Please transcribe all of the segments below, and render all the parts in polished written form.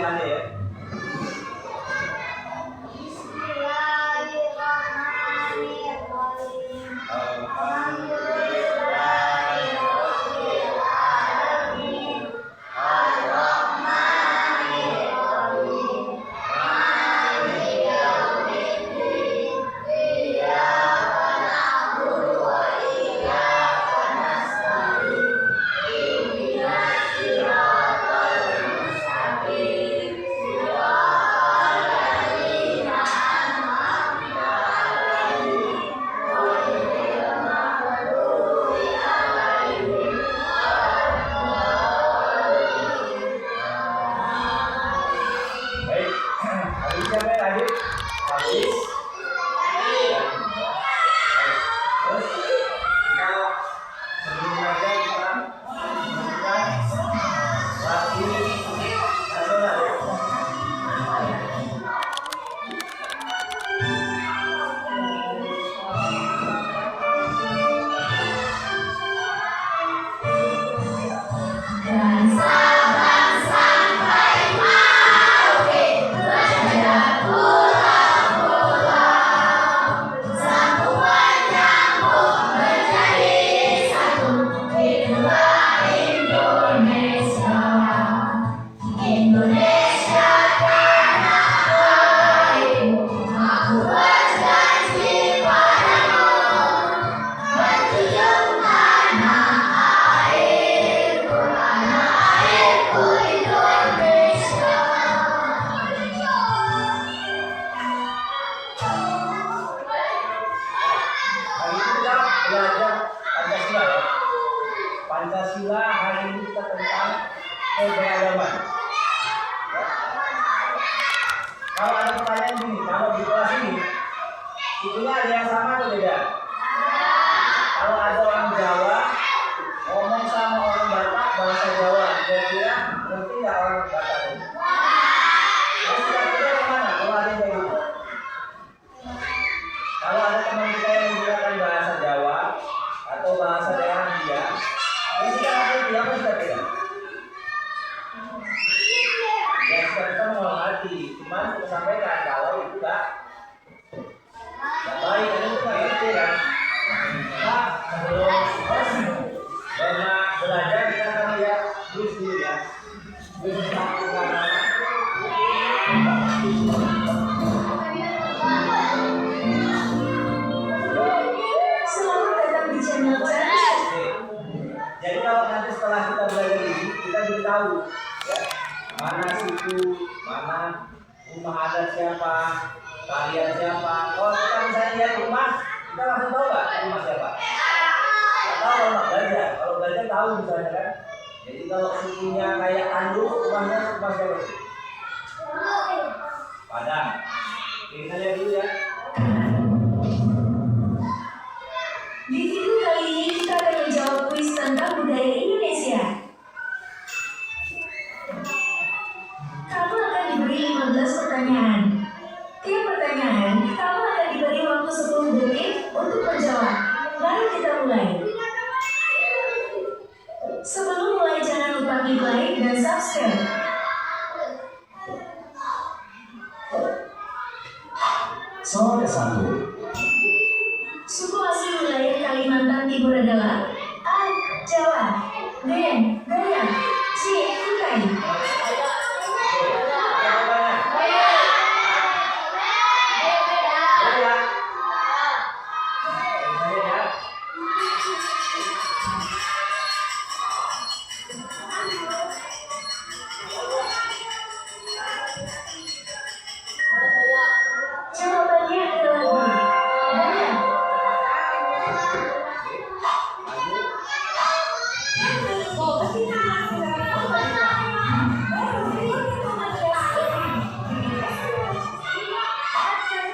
Fatihahnya ya. Pancasila hari ini kita tentang keberagaman. Kalau ada pertanyaan gini, kalau di kelas ini itunya ada yang sama atau beda? Kalau ada orang Jawa ngomong sama orang Batak bahasa Jawa, kira-kira ngerti nggak orang Batak ini? Terus kira-kira kemana? Kalau ada yang kayak gitu. Kalau ada teman kita yang menggunakan bahasa Jawa atau bahasa daerah dia, terus kita ngerti apa sudah beda? Ya kita menghormati, cuman kita sampaikan kalau itu nggak baik, kan itu nggak ngerti kan? Nah, sebelum banyak belajar kita akan lihat dulu ya. Selamat datang di channel Cerdas. Jadi kalau nanti setelah kita belajar ini, kita jadi tahu ya, mana suku, mana rumah adat siapa, kalian siapa. Kalau kita misalnya lihat rumah, kita langsung tahu nggak rumah siapa? Nggak tahu kalau nggak belajar. Kalau belajar tahu misalnya kan. Jadi kalau sukunya kayak Anduk, rumahnya rumah siapa? Padang. Oke, kita lihat dulu ya. Di video kali ini kita akan menjawab kuis tentang budaya Indonesia. Kamu akan diberi 15 pertanyaan. Tiap pertanyaan, kamu akan diberi waktu 10 detik untuk menjawab. Mari kita mulai. Sebelum mulai jangan lupa klik like dan subscribe. Soal ke-1. Suku asli wilayah Kalimantan Timur adalah A. Jawa, B. Dayak, C. Kutai. Jawabannya adalah B. Dayak.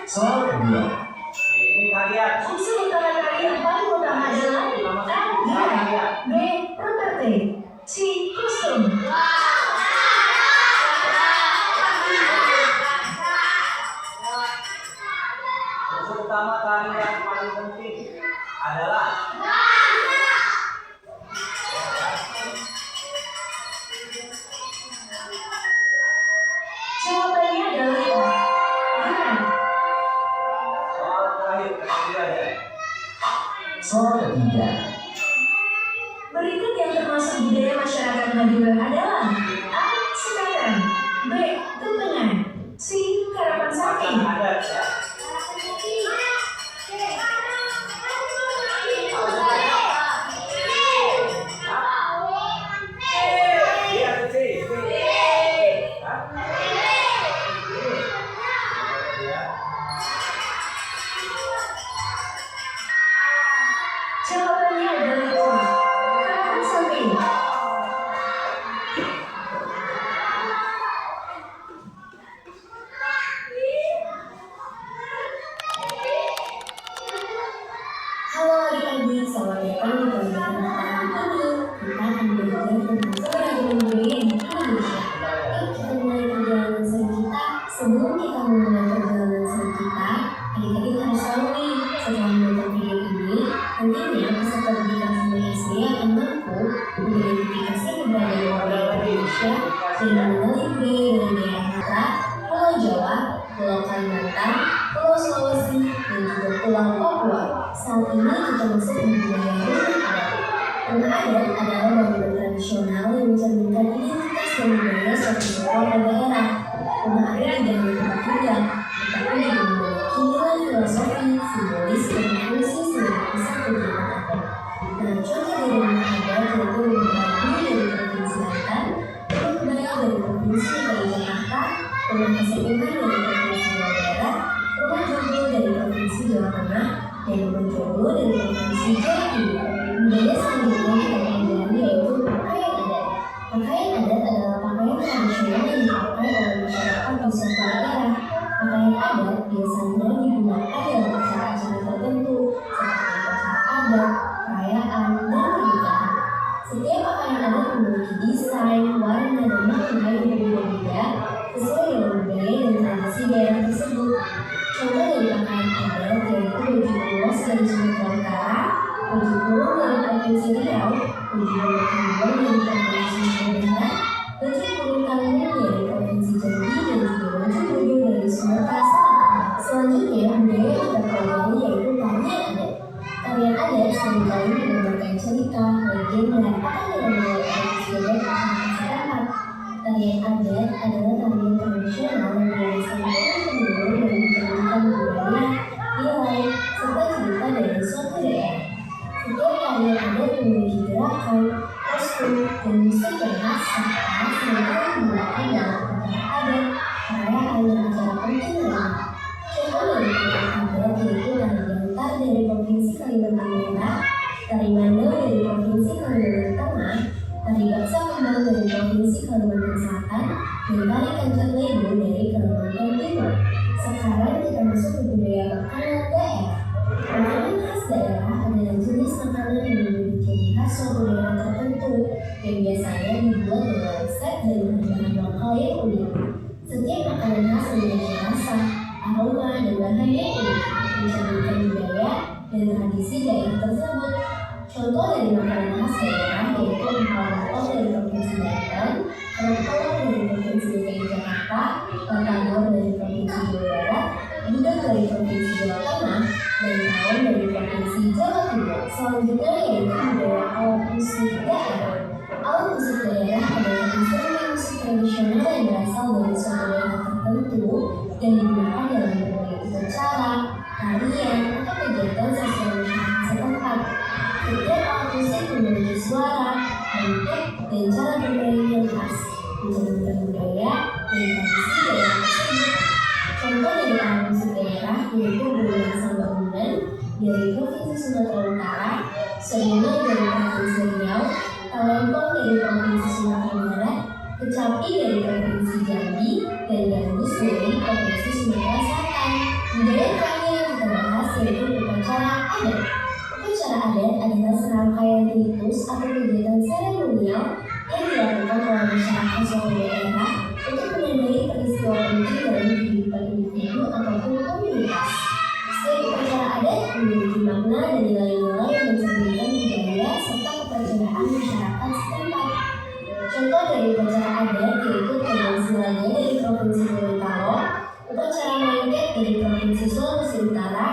Soal kedua. Ini kalian. Unsur utama tari yang paling utama adalah A. Dayak, B. Ternate, C. Kostum. Unsur utama tari yang paling penting adalah Sebelum kita memulai perjalanan seru kita, adik-adik harus tahu nih, setelah menonton video ini, nantinya peserta didik kelas 9 SD akan mampu mengidentifikasi keberadaan budaya Indonesia dan mengenali budaya dari daerah Sumatera, Pulau Jawa, Pulau Kalimantan, Pulau Sulawesi, dan juga Pulau Papua. Saat ini kita masuk di budaya rumah adat. Rumah adat adalah bangunan tradisional yang mencerminkan identitas dan budaya suatu suku atau daerah. Rumah adat tidak hanya tempat tinggal, tetapi juga memiliki nilai filosofi, simbolis, dan fungsi sebagai pusat kegiatan adat. Nah, contoh dari rumah adat yaitu rumah Bali dari Provinsi Banten, rumah kebaya dari Provinsi DKI Jakarta, rumah Kasepuhan dari Provinsi Jawa Barat, rumah Joglo dari Provinsi Jawa Tengah, dan rumah Joglo dari Provinsi Jawa Timur. Budaya selanjutnya kita pelajari yaitu pakaian adat. Pakaian adat adalah pakaian tradisional yang dipakai oleh masyarakat di suatu daerah. Pakaian adat biasanya digunakan dalam acara-acara tertentu seperti upacara adat, perayaan, dan pernikahan. Setiap pakaian adat memiliki desain, warna, dan makna yang berbeda-beda sesuai dengan budaya dan tradisi daerah tersebut. Contoh dari pakaian adat yaitu baju polos dari Sumatera Utara, baju kurung dari Provinsi Riau, baju Bolokan dari Provinsi Sumatera Barat, baju kurung Kalimantan dari Provinsi Jambi, dan juga baju bodo dari Sumatera Selatan. Selanjutnya, budaya yang kita pelajari yaitu tarian adat. Tarian adat seringkali menggambarkan cerita, legenda, atau nilai-nilai adat istiadat masyarakat setempat. Tarian adat adalah tarian tradisional yang berdasarkan turun-temurun dan mencerminkan budaya, nilai, serta cerita dari suatu daerah. Setiap tarian adat memiliki gerakan, kostum, dan musik yang khas serta seringkali digunakan dalam acara adat, perayaan, dan acara penting lainnya. Contoh dari tarian adat yaitu tari Dantar dari Provinsi Kalimantan Barat, tari Mandau dari Provinsi Kalimantan Tengah, tari Baksa Kembang dari Provinsi Kalimantan Selatan, dan tari Kancak Lebo dari Kalimantan Timur. Sekarang kita masuk ke budaya makanan daerah. Makanan khas daerah adalah jenis makanan yang menjadi ciri khas suatu daerah tertentu yang biasanya dibuat dengan resep dan bahan lokal yang unik. Setiap makanan khas memiliki rasa, aroma, dan bahan yang unik, mencerminkan budaya dan tradisi daerah tersebut. Contoh dari makanan khas daerah yaitu empal lontong dari Provinsi Banten, kerak telur dari Provinsi DKI Jakarta, batagor dari Provinsi Jawa Barat, gudeg dari Provinsi Jawa Tengah, dan rawon dari Provinsi Jawa Timur. Selanjutnya yaitu budaya alat musik daerah. Alat musik daerah adalah instrumen musik tradisional yang berasal dari suatu daerah tertentu dan digunakan dalam berbagai upacara, tarian, atau kegiatan sosial masyarakat setempat. Setiap alat musik memiliki suara, bentuk, dan cara bermain yang khas, mencerminkan budaya dan tradisi daerah tersebut. Contoh dari alat musik daerah yaitu goyang sambangunan dari Provinsi Sumatera Utara, Seruna dari Provinsi Riau, talempong dari Provinsi Sumatera Barat, kecapi dari Provinsi Jambi, dan gambus dari Provinsi Sumatera Selatan. Budaya terakhir yang kita bahas yaitu upacara adat. Upacara adat adalah serangkaian ritus atau kegiatan seremonial yang dilakukan oleh masyarakat suatu daerah untuk menandai peristiwa penting dalam kehidupan individu ataupun komunitas. Setiap upacara adat memiliki makna dan nilai-nilai yang mencerminkan budaya serta kepercayaan masyarakat setempat. Contoh dari upacara adat yaitu Tembang Silanya dari Provinsi Gorontalo, upacara Mengket dari Provinsi Sulawesi Utara,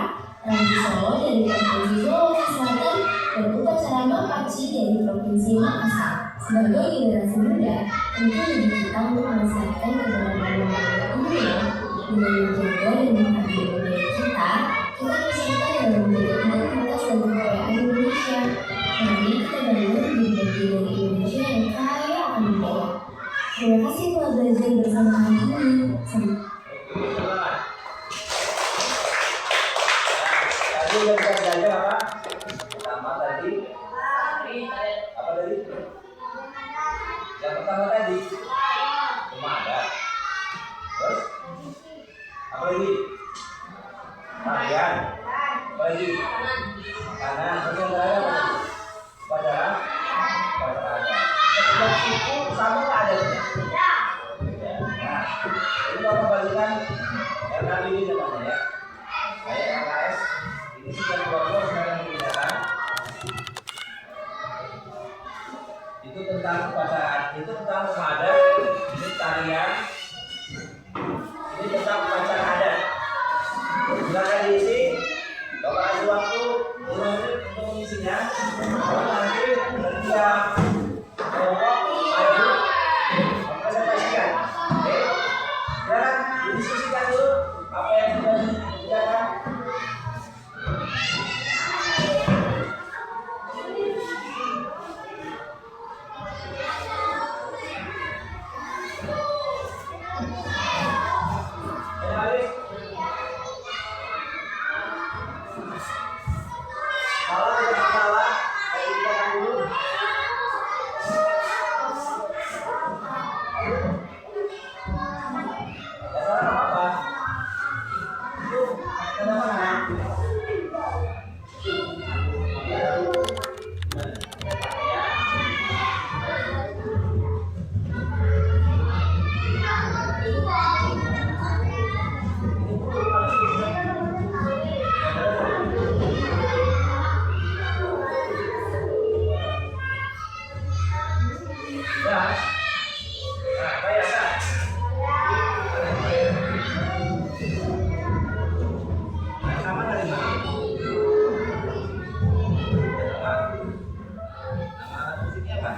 Rambu Solo dari Provinsi Sulawesi Selatan, dan upacara Mapaci dari Provinsi Makassar. Sebagai generasi muda, tentu bagi kita untuk melestarikan keberadaan budaya ini dengan menjaga dan menghargai budaya kita berserta dalam menjaga identitas dan kekayaan Indonesia. Mari kita bangun menjadi bagian dari Indonesia yang kaya akan budaya. Terima kasih telah belajar bersama hari ini. Tadi yang kita belajar apa? Pertama tadi apa tadi? Yang pertama tadi rumah adat. Terus apa lagi? Tarian. Apa lagi? Makanan. Terus yang terakhir apa? Upacara adat. Setiap suku sama nggak adatnya? Beda. Nah, Jadi Bapak bagikan RKB ini namanya ya. Saya LKS ini sudah keluar sekarang dipindahkan. Itu tentang upacara, itu tentang adat, ini tarian, ini tentang upacara adat. Silakan diisi. Bapak kasih waktu 5 menit untuk mengisinya. Kalau nanti ketika kelompok maju, Bapak presentasikan. Oke, silakan didiskusikan dulu apa yang sudah dibicarakan. Kalau tidak masalah, saya bicarakan dulu. Tidak salah apa-apa. Itu ada mana? Ya. Nah, bayar kan? Sama dari mana? Nama musiknya apa?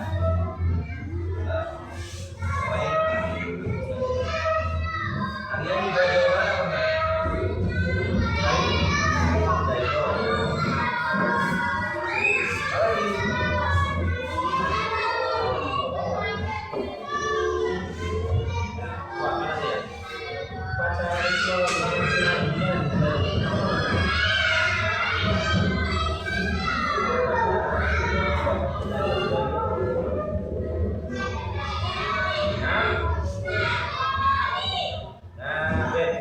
Baik. Kalian juga ada orang apa enggak? Dari kalau di Wah, mana dia? Pacar itu Nah, Ben.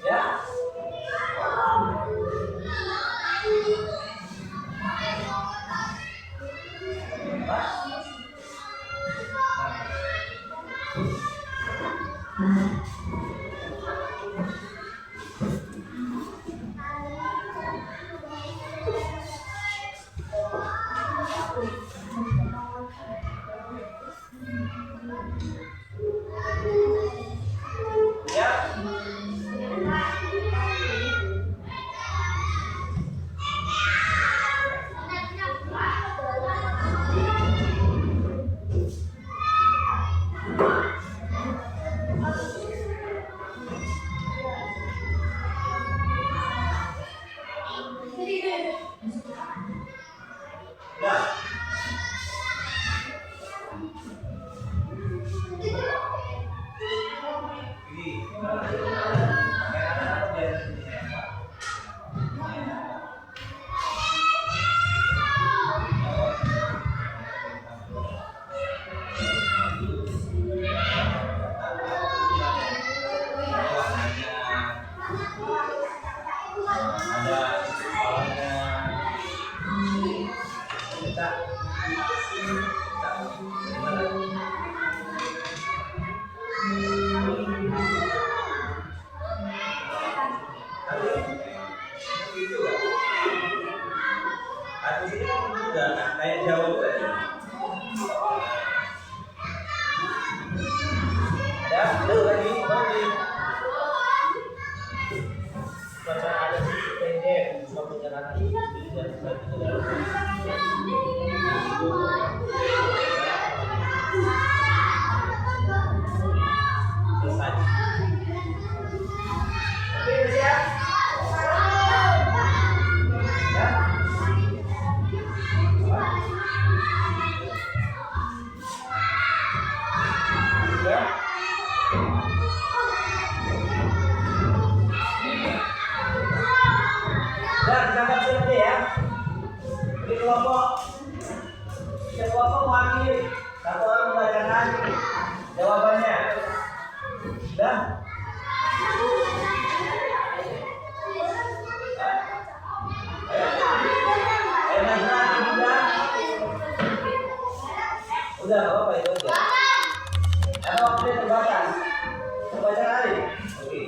Ya. Ya. Udah, nggak apa-apa itu aja. Karena waktunya terbatas. Terbaca kali. Oke.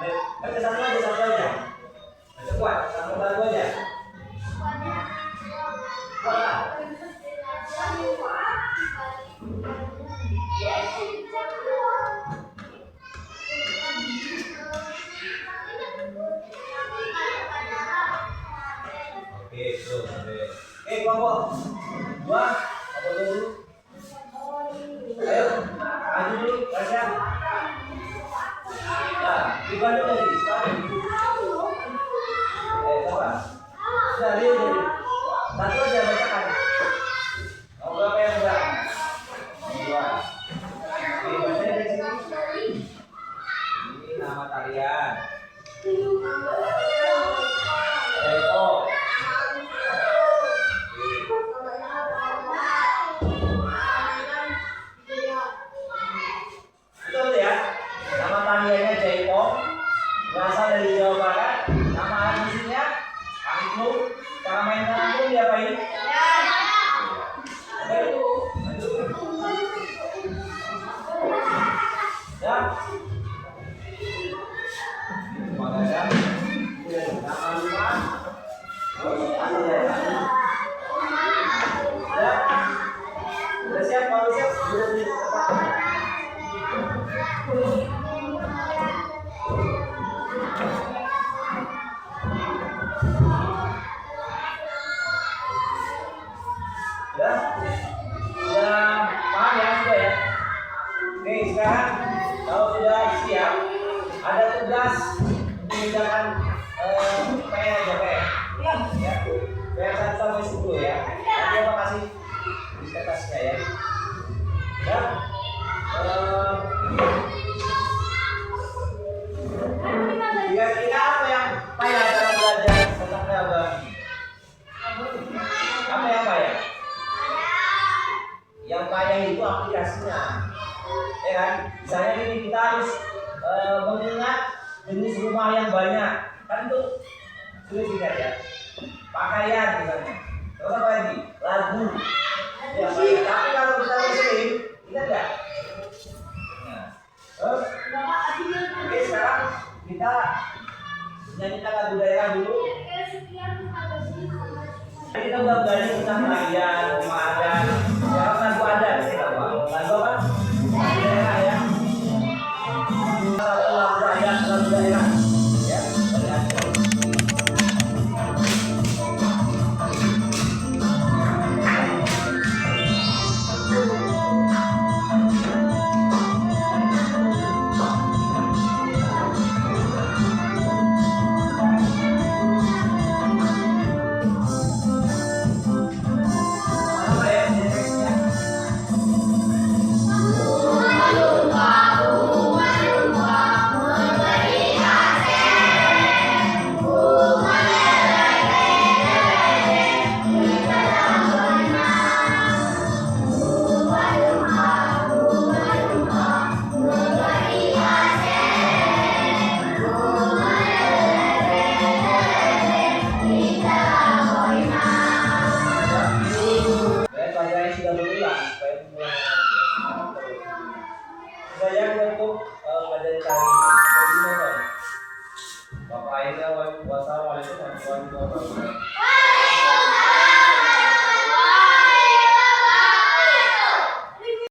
Ayo, baca satu aja, satu aja. Baca kuat, satu lagu aja. Kuat lah. Oke, tuh, sampai. Kelompok dua, kelompok dulu. Ayo, maju dulu, Tasya. Nah, dibantu dari sekarang. Coba. Sudah, lihat jadi. Satu aja bacakan. Mau berapa yang berat? Dua. Oke, bacanya dari sini. Ini nama tarian. Eko. Betul ya? Nama tariannya Jaipong, berasal dari Jawa Barat. Nama aslinya angklung. Cara main angklung diapain? Apa itu? Ya. Makanya nama rumah. Ya. Udah siap, kalau siap sudah di tempat. Sudah paham ya, sudah ya. Oke, sekarang kalau sudah siap, ada tugas mengerjakan PR aja PR. Ya, PR 1 sampai 10 ya. Nanti apa kasih di kertasnya ya. Ya. Kira-kira apa yang payah dalam belajar tentang laba? Apa yang payah? Yang payah itu aplikasinya, ya kan? Misalnya ini kita harus mengingat jenis rumah yang banyak, kan itu sulit diingat ya. Pakaian misalnya, terus apa lagi? Lagu, ya payah. Tapi kalau kita muslim, ingat nggak? Nah, terus, oke sekarang kita nyanyikan lagu daerah dulu. Kita udah belajar tentang tarian, rumah adat. Sekarang lagu adat, saya tahu lagu apa? Lagu daerah ya. Satu lagu adat, lagu daerah. Ya, daerah. Apa ya jenisnya? Dan pelajaran sudah berulang supaya mengulang. Saya untuk pelajaran kali ini, Bapak Aida, wassalamualaikum warahmatullahi wabarakatuh.